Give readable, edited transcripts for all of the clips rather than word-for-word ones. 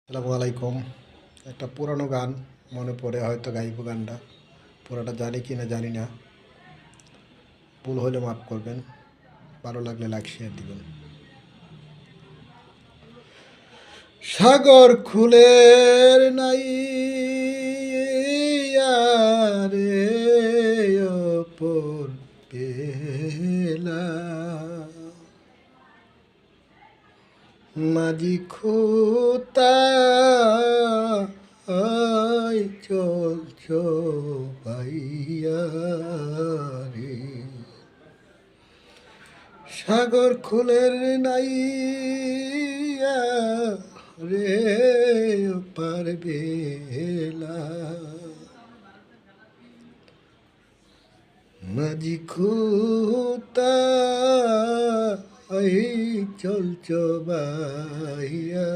আসসালামু আলাইকুম। একটা পুরানো গান মনে পড়ে, হয়তো গাইব গানটা। পুরাটা জানি কি না জানি না, ভুল হলে মাফ করবেন। ভালো লাগলে লাইক শেয়ার দিবেন। সাগর খুলের নাই রে অপর বেলা, মাঝি খুতা চলছ ভাইয়া রে, সাগর খুলের নাই রে পারবেলা, মাঝি খুতা চলছ ভাইয়া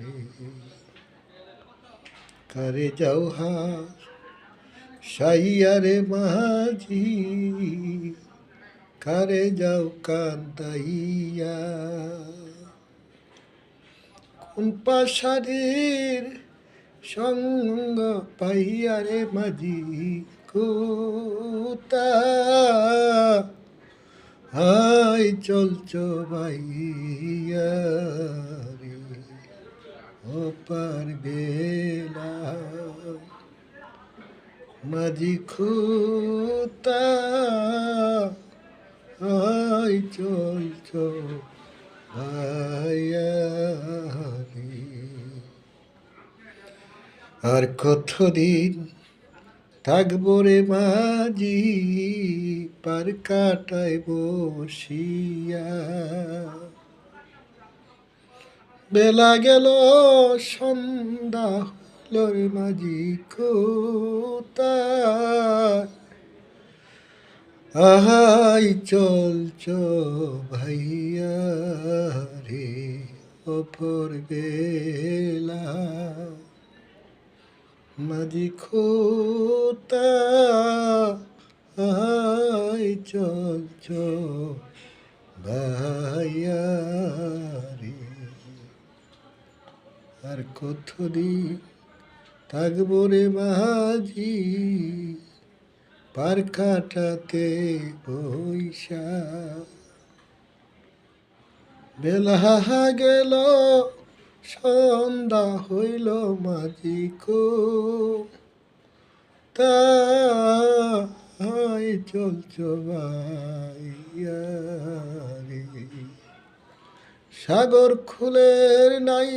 রে, কারে যাও হা সাইয়ারে মাঝি, কারে যাও কান্দাইয়া, কোন পাশারির সঙ্গ পাইয়ারে মাঝি কোতা হাই চলছ ভাইয়া রে অপার বেলা, মাঝি খুতা হাই চলছ ভাইয়া রে। আর কতদিন থাকবো রে মাঝি পার কাটায় বসিয়া, বেলা গেল সন্ধ্যা হল রে মাঝি কোথায় আহাই চলছ ভাইয়া রে অপর বেলা, মাঝি খোতা আই চলছ ভাইয়া রে। আর কতদিন থাকবো রে মাঝি পার কাটাতে বৈশা, বেলা গেল সন্ধ্যা হইল মাঝি তাই চলছ ভাইয়া রে, সাগর খুলের নাই